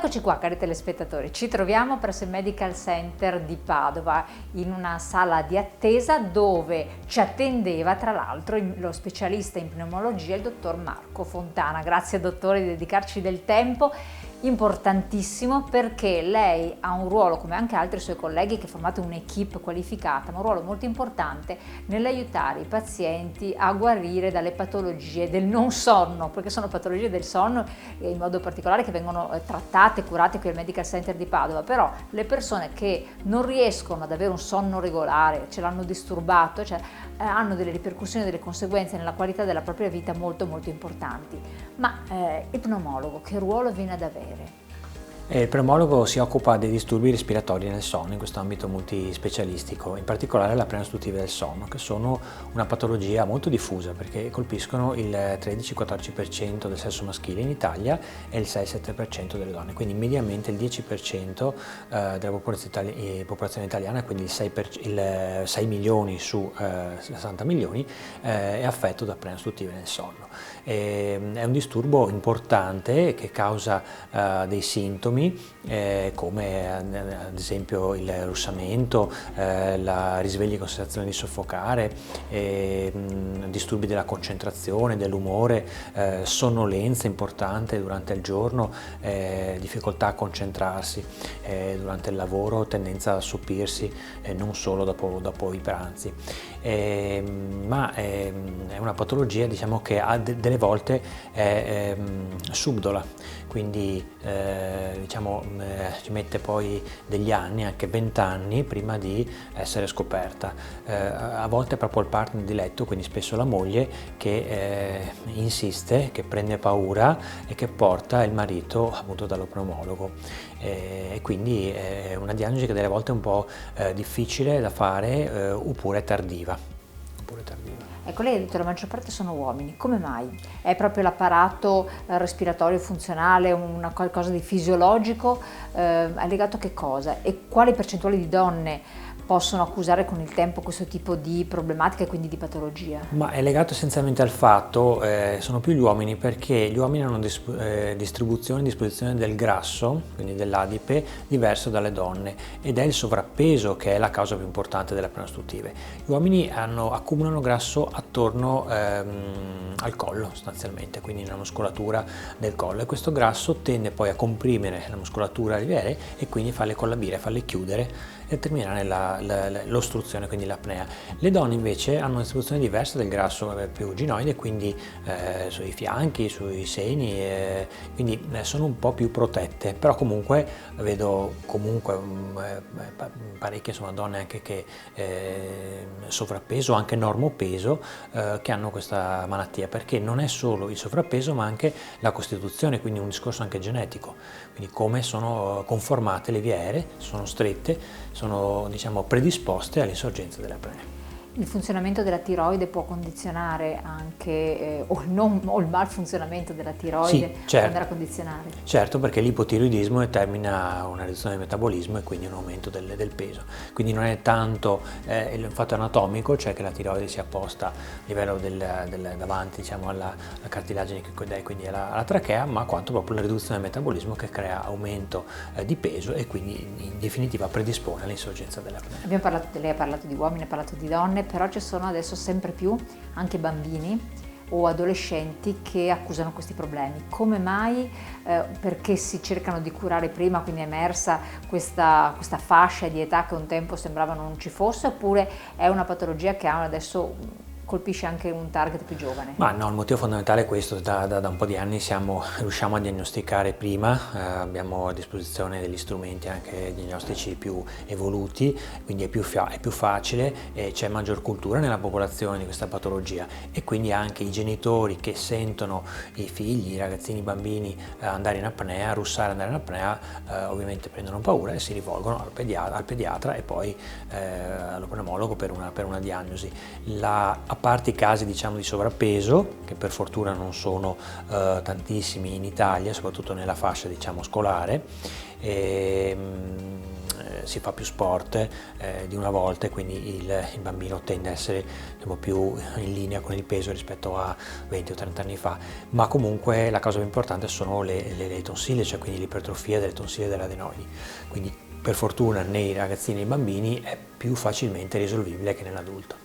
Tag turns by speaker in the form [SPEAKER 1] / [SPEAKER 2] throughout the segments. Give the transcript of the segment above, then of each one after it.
[SPEAKER 1] Eccoci qua, cari telespettatori, ci troviamo presso il Medical Center di Padova in una sala di attesa dove ci attendeva tra l'altro lo specialista in pneumologia, il dottor Marco Fontana. Grazie dottore di dedicarci del tempo, importantissimo perché lei ha un ruolo, come anche altri suoi colleghi che formate un'equipe qualificata, ma un ruolo molto importante nell'aiutare i pazienti a guarire dalle patologie del non sonno, perché sono patologie del sonno in modo particolare che vengono trattate, curate qui al Medical Center di Padova, però le persone che non riescono ad avere un sonno regolare, ce l'hanno disturbato, cioè, hanno delle ripercussioni, delle conseguenze nella qualità della propria vita molto importanti. Ma il pneumologo che ruolo viene ad avere?
[SPEAKER 2] Il pneumologo si occupa dei disturbi respiratori nel sonno in questo ambito multispecialistico, in particolare l'apnea ostruttiva del sonno, che sono una patologia molto diffusa perché colpiscono il 13-14% del sesso maschile in Italia e il 6-7% delle donne, quindi mediamente il 10% della popolazione italiana, quindi il 6 milioni su 60 milioni, è affetto da apnea ostruttiva del sonno. È un disturbo importante che causa dei sintomi come ad esempio il russamento, la risvegli con sensazione di soffocare, disturbi della concentrazione, dell'umore, sonnolenza importante durante il giorno, difficoltà a concentrarsi durante il lavoro, tendenza a assopirsi non solo dopo i pranzi. Ma è una patologia, diciamo, che delle volte è subdola, quindi ci mette poi degli anni, anche 20 anni prima di essere scoperta. A volte è proprio il partner di letto, quindi spesso la moglie, che insiste, che prende paura e che porta il marito appunto dallo pneumologo. E quindi è una diagnosi che delle volte è un po' difficile da fare oppure tardiva.
[SPEAKER 1] Ecco, lei ha detto che la maggior parte sono uomini, come mai? È proprio l'apparato respiratorio funzionale, qualcosa di fisiologico? È legato a che cosa? E quali percentuali di donne possono accusare con il tempo questo tipo di problematica e quindi di patologia?
[SPEAKER 2] Ma è legato essenzialmente al fatto, sono più gli uomini, perché gli uomini hanno distribuzione e disposizione del grasso, quindi dell'adipe, diverso dalle donne, ed è il sovrappeso che è la causa più importante delle apnee ostruttive. Gli uomini accumulano grasso attorno al collo sostanzialmente, quindi nella muscolatura del collo, e questo grasso tende poi a comprimere la muscolatura aliveare e quindi farle collabire, farle chiudere e terminare l'ostruzione, quindi l'apnea. Le donne invece hanno una distribuzione diversa del grasso più ginoide, quindi sui fianchi, sui seni, quindi sono un po' più protette, però comunque vedo parecchie donne anche che sovrappeso, anche normopeso, che hanno questa malattia, perché non è solo il sovrappeso ma anche la costituzione, quindi un discorso anche genetico, quindi come sono conformate le vie aeree, sono strette, sono, diciamo, predisposte all'insorgenza delle apnee.
[SPEAKER 1] Il funzionamento della tiroide può condizionare anche, o il malfunzionamento della tiroide,
[SPEAKER 2] sì, certo,
[SPEAKER 1] può andare a condizionare?
[SPEAKER 2] Certo, perché l'ipotiroidismo determina una riduzione del metabolismo e quindi un aumento del peso. Quindi non è tanto il fatto anatomico, cioè che la tiroide sia posta a livello davanti, diciamo, alla cartilagine cricoidea, quindi alla trachea, ma quanto proprio la riduzione del metabolismo che crea aumento di peso e quindi in definitiva predispone all'insorgenza dell'apnea.
[SPEAKER 1] Lei ha parlato di uomini, ha parlato di donne, però ci sono adesso sempre più anche bambini o adolescenti che accusano questi problemi. Come mai? Perché si cercano di curare prima, quindi è emersa questa fascia di età che un tempo sembrava non ci fosse, oppure è una patologia che adesso colpisce anche un target più giovane?
[SPEAKER 2] Ma no, il motivo fondamentale è questo: da un po' di anni riusciamo a diagnosticare prima, abbiamo a disposizione degli strumenti anche diagnostici più evoluti, quindi è più facile e c'è maggior cultura nella popolazione di questa patologia, e quindi anche i genitori che sentono i figli, i ragazzini, i bambini andare in apnea, russare, andare in apnea, ovviamente prendono paura e si rivolgono al pediatra e poi allo pneumologo per una diagnosi. a parte i casi diciamo di sovrappeso, che per fortuna non sono tantissimi in Italia, soprattutto nella fascia diciamo scolare, si fa più sport di una volta e quindi il bambino tende a essere diciamo, più in linea con il peso rispetto a 20 o 30 anni fa, ma comunque la cosa più importante sono le tonsille, cioè quindi l'ipertrofia delle tonsille e delle adenoidi. Quindi per fortuna nei ragazzini e nei bambini è più facilmente risolvibile che nell'adulto.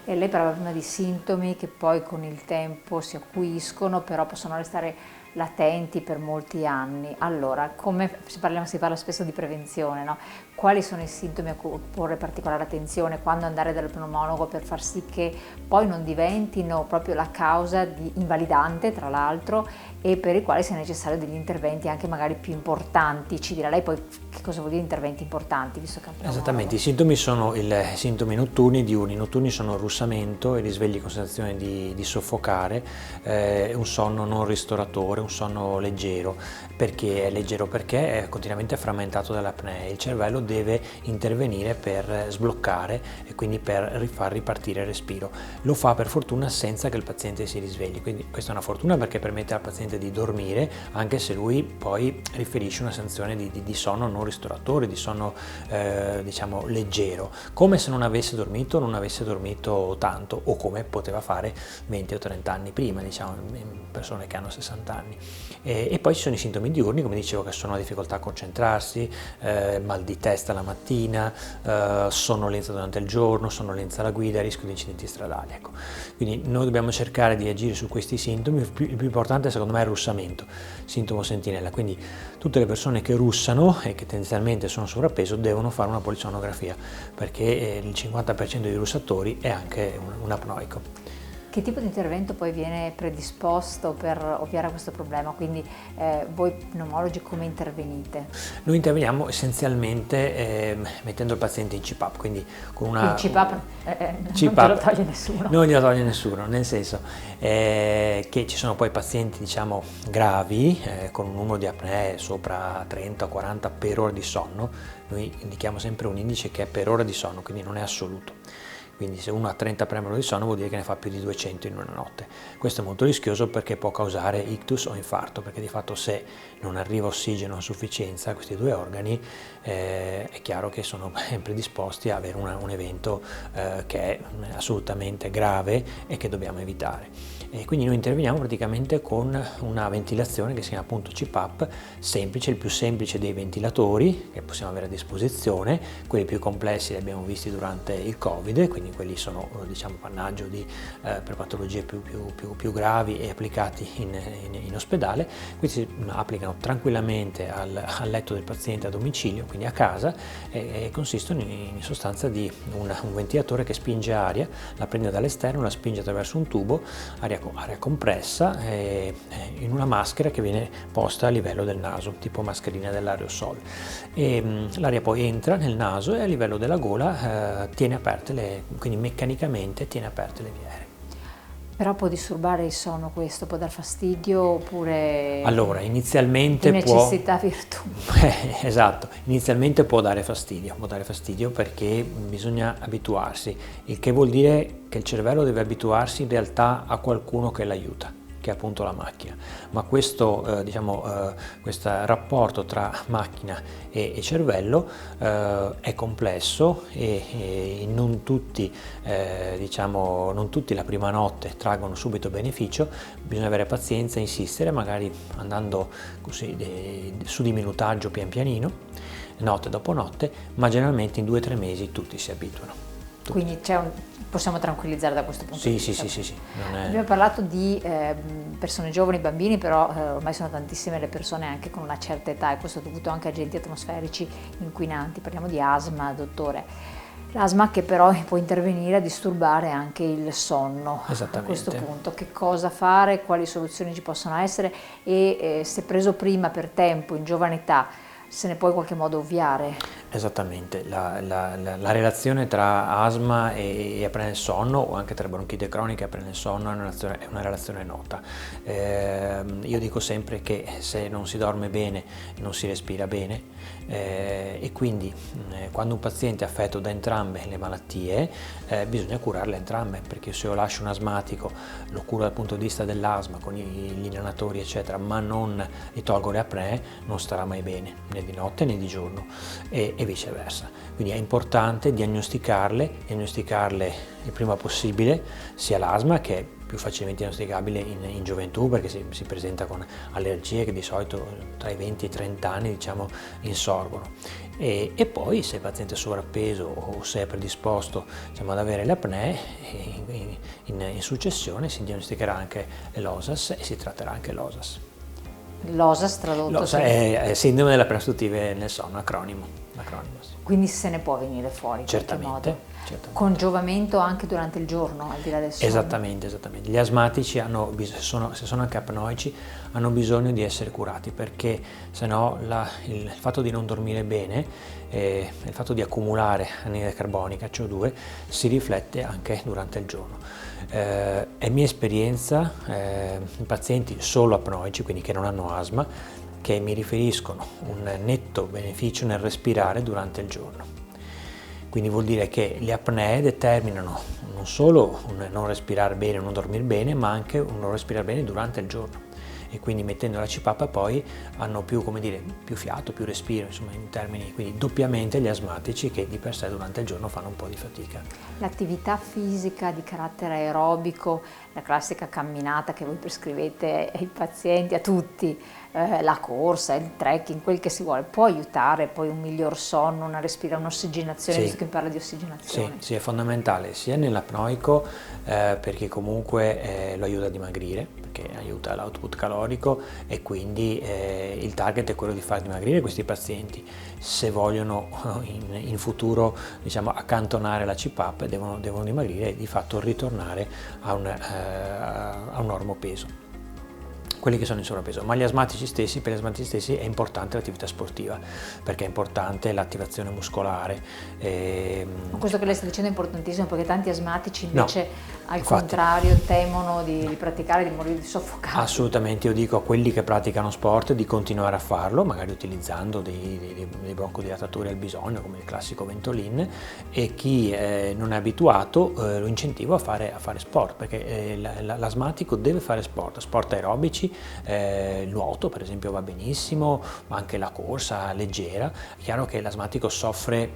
[SPEAKER 1] E lei parlava prima di sintomi che poi con il tempo si acuiscono, però possono restare latenti per molti anni. Allora, come si parla spesso di prevenzione, no? Quali sono i sintomi a cui porre particolare attenzione, quando andare dal pneumologo per far sì che poi non diventino proprio la causa di invalidante, tra l'altro, e per i quali sia necessario degli interventi anche magari più importanti. Ci dirà lei poi che cosa vuol dire interventi importanti, visto che
[SPEAKER 2] Esattamente, i sintomi sono i sintomi notturni diurni. I notturni sono il russamento, i risvegli con sensazione di soffocare, un sonno non ristoratore, un sonno leggero. Perché è leggero? Perché è continuamente frammentato dall'apnea. Il cervello deve intervenire per sbloccare e quindi per far ripartire il respiro. Lo fa per fortuna senza che il paziente si risvegli, quindi questa è una fortuna perché permette al paziente di dormire anche se lui poi riferisce una sensazione di sonno non ristoratore, di sonno diciamo leggero, come se non avesse dormito tanto, o come poteva fare 20 o 30 anni prima, diciamo in persone che hanno 60 anni. E poi ci sono i sintomi diurni, come dicevo, che sono la difficoltà a concentrarsi, mal di testa la mattina, sonnolenza durante il giorno, sonnolenza alla guida, rischio di incidenti stradali. Ecco. Quindi noi dobbiamo cercare di agire su questi sintomi. Il più importante secondo me è il russamento, sintomo sentinella, quindi tutte le persone che russano e che tendenzialmente sono sovrappeso devono fare una polisonografia, perché il 50% dei russatori è anche un apnoico.
[SPEAKER 1] Che tipo di intervento poi viene predisposto per ovviare a questo problema? Quindi voi pneumologi come intervenite?
[SPEAKER 2] Noi interveniamo essenzialmente mettendo il paziente in CPAP, quindi con una...
[SPEAKER 1] Il CPAP, non te lo toglie nessuno?
[SPEAKER 2] Non glielo toglie nessuno, nel senso che ci sono poi pazienti diciamo gravi con un numero di apnee sopra 30 o 40 per ora di sonno. Noi indichiamo sempre un indice che è per ora di sonno, quindi non è assoluto. Quindi se uno ha 30 per ore di sonno vuol dire che ne fa più di 200 in una notte. Questo è molto rischioso perché può causare ictus o infarto, perché di fatto se non arriva ossigeno a sufficienza a questi due organi è chiaro che sono predisposti a avere un evento che è assolutamente grave e che dobbiamo evitare. E quindi noi interveniamo praticamente con una ventilazione che si chiama appunto CPAP, semplice, il più semplice dei ventilatori che possiamo avere a disposizione. Quelli più complessi li abbiamo visti durante il Covid, quindi quelli sono diciamo appannaggio per patologie più gravi e applicati in ospedale. Questi si applicano tranquillamente al letto del paziente a domicilio, quindi a casa, e consistono in sostanza di un ventilatore che spinge aria, la prende dall'esterno, la spinge attraverso un tubo, aria compressa, in una maschera che viene posta a livello del naso, tipo mascherina dell'aerosol. L'aria poi entra nel naso e a livello della gola tiene aperte quindi meccanicamente tiene aperte le vie aeree.
[SPEAKER 1] Però può disturbare il sonno questo, può dar fastidio oppure...
[SPEAKER 2] Allora, inizialmente
[SPEAKER 1] di necessità virtù.
[SPEAKER 2] Esatto, inizialmente può dare fastidio perché bisogna abituarsi, il che vuol dire che il cervello deve abituarsi in realtà a qualcuno che l'aiuta, che è appunto la macchina, ma questo rapporto tra macchina e cervello è complesso e non tutti la prima notte traggono subito beneficio. Bisogna avere pazienza, insistere, magari andando così su di minutaggio pian pianino, notte dopo notte, ma generalmente in 2 o 3 mesi tutti si abituano.
[SPEAKER 1] Quindi possiamo tranquillizzare da questo punto di vista.
[SPEAKER 2] Sì.
[SPEAKER 1] Abbiamo parlato di persone giovani, bambini, però ormai sono tantissime le persone anche con una certa età, e questo è dovuto anche a agenti atmosferici inquinanti. Parliamo di asma, dottore. L'asma che però può intervenire a disturbare anche il sonno.
[SPEAKER 2] Esattamente.
[SPEAKER 1] A questo punto che cosa fare, quali soluzioni ci possono essere e se preso prima per tempo, in giovane età, se ne può in qualche modo ovviare?
[SPEAKER 2] Esattamente, la relazione tra asma e apnea del sonno, o anche tra bronchite cronica e apnea del sonno, è una relazione nota. Io dico sempre che se non si dorme bene non si respira bene, e quindi quando un paziente è affetto da entrambe le malattie bisogna curarle entrambe, perché se io lascio un asmatico, lo curo dal punto di vista dell'asma con gli inalatori eccetera, ma non gli tolgo le apnee, non starà mai bene né di notte né di giorno e viceversa. Quindi è importante diagnosticarle il prima possibile, sia l'asma, che è più facilmente diagnosticabile in gioventù perché si presenta con allergie che di solito tra i 20 e i 30 anni diciamo insorgono, e poi se il paziente è sovrappeso o se è predisposto diciamo, ad avere le apnee, in successione si diagnosticherà anche l'OSAS e si tratterà anche l'OSAS.
[SPEAKER 1] L'OSAS tradotto?
[SPEAKER 2] L'OSAS è sindrome delle apnee ostruttive nel sonno, acronimo sì.
[SPEAKER 1] Quindi se ne può venire fuori in
[SPEAKER 2] certamente,
[SPEAKER 1] qualche modo?
[SPEAKER 2] Certamente.
[SPEAKER 1] Con giovamento anche durante il giorno, al di là del sonno?
[SPEAKER 2] Esattamente. Gli asmatici se sono anche apnoici, hanno bisogno di essere curati, perché se no il fatto di non dormire bene, il fatto di accumulare anidride carbonica, CO2, si riflette anche durante il giorno. È mia esperienza, i pazienti solo apnoici, quindi che non hanno asma, che mi riferiscono un netto beneficio nel respirare durante il giorno. Quindi vuol dire che le apnee determinano non solo un non respirare bene, un non dormire bene, ma anche un non respirare bene durante il giorno. E quindi mettendo la CPAP poi hanno più fiato, più respiro, insomma in termini, quindi doppiamente gli asmatici che di per sé durante il giorno fanno un po' di fatica.
[SPEAKER 1] L'attività fisica di carattere aerobico, la classica camminata che voi prescrivete ai pazienti, a tutti, la corsa, il trekking, quel che si vuole, può aiutare poi un miglior sonno, un'ossigenazione, visto che parla di ossigenazione?
[SPEAKER 2] Sì, è fondamentale sia nell'apnoico perché comunque lo aiuta a dimagrire, perché aiuta l'output calorico e quindi il target è quello di far dimagrire questi pazienti. Se vogliono in futuro diciamo accantonare la CPAP devono dimagrire e di fatto ritornare a un normopeso. Quelli che sono in sovrappeso, ma per gli asmatici stessi è importante l'attività sportiva, perché è importante l'attivazione muscolare.
[SPEAKER 1] Questo che lei sta dicendo è importantissimo, perché tanti asmatici invece al
[SPEAKER 2] infatti,
[SPEAKER 1] contrario temono di praticare, di morire di soffocato.
[SPEAKER 2] Assolutamente, io dico a quelli che praticano sport di continuare a farlo, magari utilizzando dei broncodilatatori al bisogno, come il classico Ventolin, e chi non è abituato lo incentivo a fare sport, perché l'asmatico deve fare sport aerobici. Nuoto per esempio va benissimo, ma anche la corsa leggera. È chiaro che l'asmatico soffre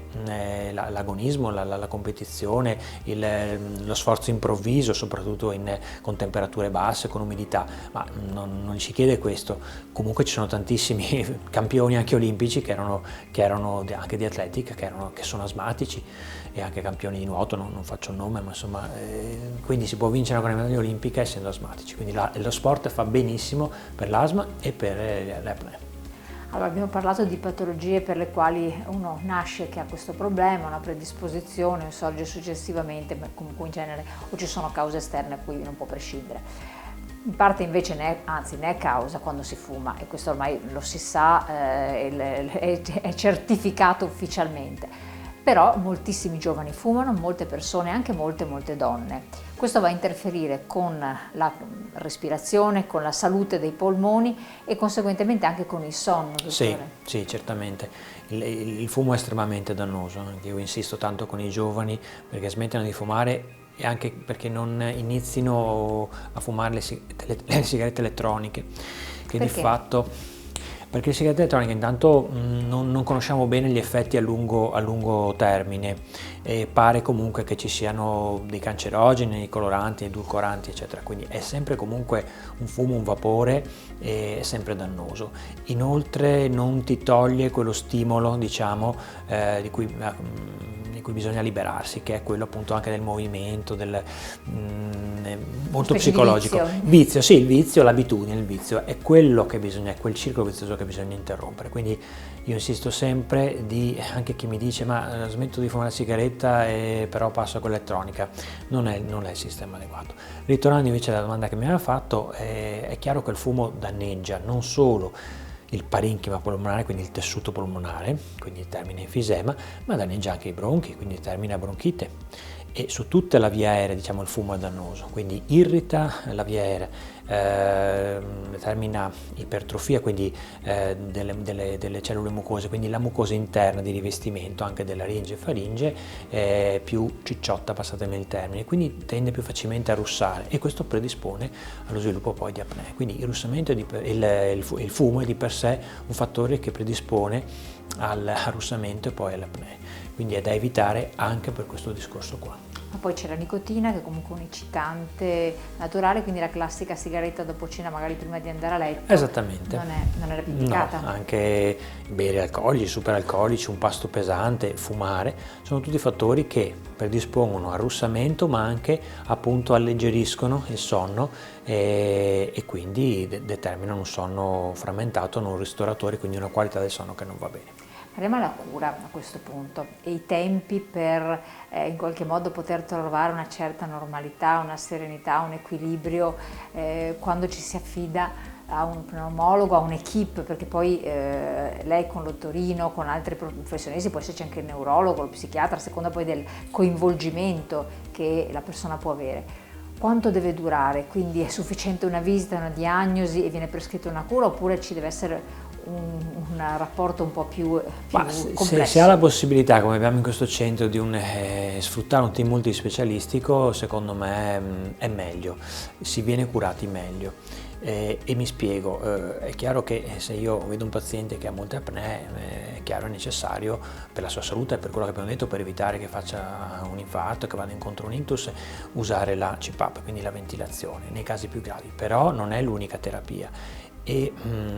[SPEAKER 2] l'agonismo, la competizione, lo sforzo improvviso, soprattutto con temperature basse, con umidità, ma non ci chiede questo. Comunque ci sono tantissimi campioni anche olimpici che erano anche di atletica, che sono asmatici, e anche campioni di nuoto, non faccio il nome, ma insomma, quindi si può vincere con le medaglie olimpiche essendo asmatici, quindi lo sport fa benissimo per l'asma e per le apnee.
[SPEAKER 1] Allora, abbiamo parlato di patologie per le quali uno nasce che ha questo problema, una predisposizione, sorge successivamente, ma comunque in genere o ci sono cause esterne a cui non può prescindere. In parte invece ne è causa quando si fuma, e questo ormai lo si sa, è certificato ufficialmente. Però moltissimi giovani fumano, molte persone, anche molte donne. Questo va a interferire con la respirazione, con la salute dei polmoni e conseguentemente anche con il sonno, dottore.
[SPEAKER 2] Sì, certamente. Il fumo è estremamente dannoso, io insisto tanto con i giovani perché smettano di fumare, e anche perché non inizino a fumare le sigarette elettroniche, che
[SPEAKER 1] perché?
[SPEAKER 2] Di fatto... Perché le sigarette elettroniche intanto non conosciamo bene gli effetti a lungo termine, e pare comunque che ci siano dei cancerogeni, dei coloranti, edulcoranti eccetera, quindi è sempre comunque un fumo, un vapore, e è sempre dannoso. Inoltre non ti toglie quello stimolo, diciamo, di cui bisogna liberarsi, che è quello appunto anche del movimento, molto psicologico. Il vizio, l'abitudine, il vizio è quello che è quel circolo vizioso che bisogna interrompere. Quindi io insisto sempre anche chi mi dice ma smetto di fumare la sigaretta e però passo a quella elettronica, non è il sistema adeguato. Ritornando invece alla domanda che mi aveva fatto, è chiaro che il fumo danneggia non solo il parenchima polmonare, quindi il tessuto polmonare, quindi il termine enfisema, ma danneggia anche i bronchi, quindi termina bronchite. E su tutta la via aerea, diciamo, il fumo è dannoso, quindi irrita la via aerea, determina ipertrofia, quindi delle cellule mucose, quindi la mucosa interna di rivestimento anche della laringe e faringe è più cicciotta, passatemi il termine, quindi tende più facilmente a russare, e questo predispone allo sviluppo poi di apnea. Quindi il russamento il fumo è di per sé un fattore che predispone al russamento e poi all'apnea, quindi è da evitare anche per questo discorso qua.
[SPEAKER 1] Ma poi c'è la nicotina, che è comunque un eccitante naturale, quindi la classica sigaretta dopo cena, magari prima di andare a letto.
[SPEAKER 2] Esattamente.
[SPEAKER 1] Non è la più indicata.
[SPEAKER 2] No, anche bere alcolici, superalcolici, un pasto pesante, fumare, sono tutti fattori che predispongono al russamento, ma anche appunto alleggeriscono il sonno e quindi determinano un sonno frammentato, non ristoratore, quindi una qualità del sonno che non va bene.
[SPEAKER 1] Parliamo della cura a questo punto e i tempi per in qualche modo poter trovare una certa normalità, una serenità, un equilibrio quando ci si affida a un pneumologo, a un'equipe, perché poi lei con l'ottorino, con altri professionisti, può esserci anche il neurologo, lo psichiatra, a seconda poi del coinvolgimento che la persona può avere. Quanto deve durare? Quindi è sufficiente una visita, una diagnosi e viene prescritta una cura, oppure ci deve essere un rapporto un po' più complesso?
[SPEAKER 2] Se ha la possibilità, come abbiamo in questo centro, di sfruttare un team multispecialistico, secondo me è meglio, si viene curati meglio. E mi spiego, è chiaro che se io vedo un paziente che ha molte apnee, è chiaro, è necessario per la sua salute e per quello che abbiamo detto, per evitare che faccia un infarto, che vada incontro a un ictus, usare la CPAP, quindi la ventilazione, nei casi più gravi, però non è l'unica terapia. E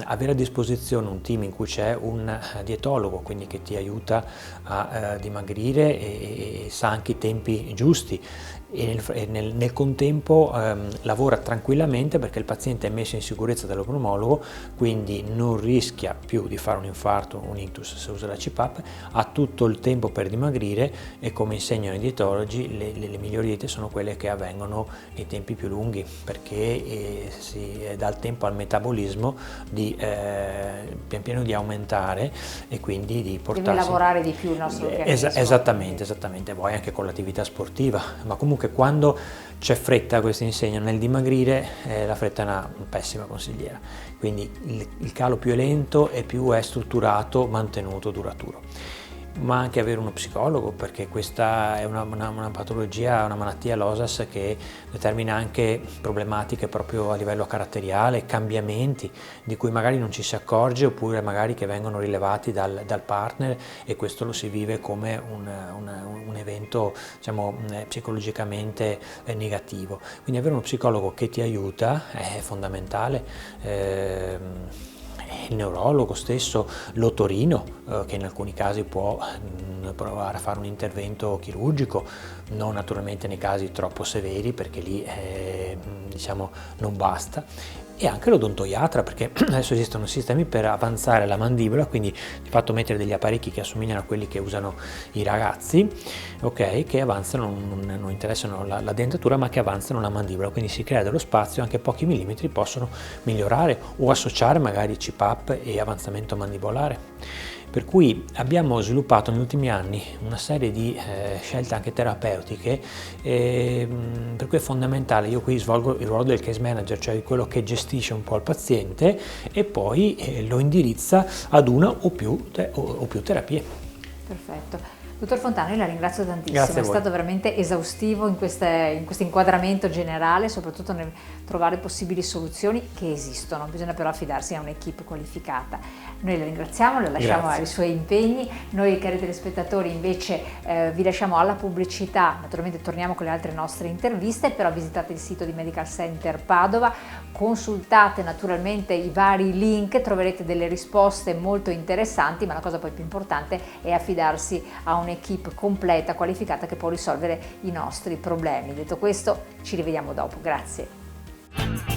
[SPEAKER 2] avere a disposizione un team in cui c'è un dietologo, quindi che ti aiuta a dimagrire e sa anche i tempi giusti, e nel contempo lavora tranquillamente, perché il paziente è messo in sicurezza dallo pneumologo, quindi non rischia più di fare un infarto, un ictus se usa la CPAP, ha tutto il tempo per dimagrire, e come insegnano i dietologi le migliori diete sono quelle che avvengono nei tempi più lunghi, perché si dà il tempo al metabolismo di pian piano di aumentare e quindi di portarsi...
[SPEAKER 1] Deve lavorare di più il nostro organismo.
[SPEAKER 2] Esattamente, poi anche con l'attività sportiva, ma comunque quando c'è fretta, questi insegnano, nel dimagrire, la fretta è una pessima consigliera, quindi il calo più è lento e più è strutturato, mantenuto, duraturo. Ma anche avere uno psicologo, perché questa è una patologia, una malattia, l'OSAS, che determina anche problematiche proprio a livello caratteriale, cambiamenti di cui magari non ci si accorge, oppure magari che vengono rilevati dal partner, e questo lo si vive come un evento, diciamo, psicologicamente negativo. Quindi avere uno psicologo che ti aiuta è fondamentale. Il neurologo stesso, l'otorino, che in alcuni casi può provare a fare un intervento chirurgico, non naturalmente nei casi troppo severi, perché lì diciamo non basta, e anche l'odontoiatra, perché adesso esistono sistemi per avanzare la mandibola, quindi di fatto mettere degli apparecchi che assomigliano a quelli che usano i ragazzi, ok, che avanzano, non interessano la dentatura, ma che avanzano la mandibola, quindi si crea dello spazio, anche pochi millimetri possono migliorare o associare magari CPAP e avanzamento mandibolare. Per cui abbiamo sviluppato negli ultimi anni una serie di scelte anche terapeutiche, per cui è fondamentale. Io qui svolgo il ruolo del case manager, cioè quello che gestisce un po' il paziente e poi lo indirizza ad una o più terapie.
[SPEAKER 1] Perfetto. Dottor Fontana, io la ringrazio tantissimo,
[SPEAKER 2] Grazie
[SPEAKER 1] è stato veramente esaustivo in questo inquadramento generale, soprattutto nel trovare possibili soluzioni che esistono, bisogna però affidarsi a un'equipe qualificata. Noi la ringraziamo, la lasciamo ai suoi impegni, noi cari telespettatori invece vi lasciamo alla pubblicità, naturalmente torniamo con le altre nostre interviste, però visitate il sito di Medical Center Padova, consultate naturalmente i vari link, troverete delle risposte molto interessanti, ma la cosa poi più importante è affidarsi a un'equipe completa, qualificata, che può risolvere i nostri problemi. Detto questo, ci rivediamo dopo. Grazie.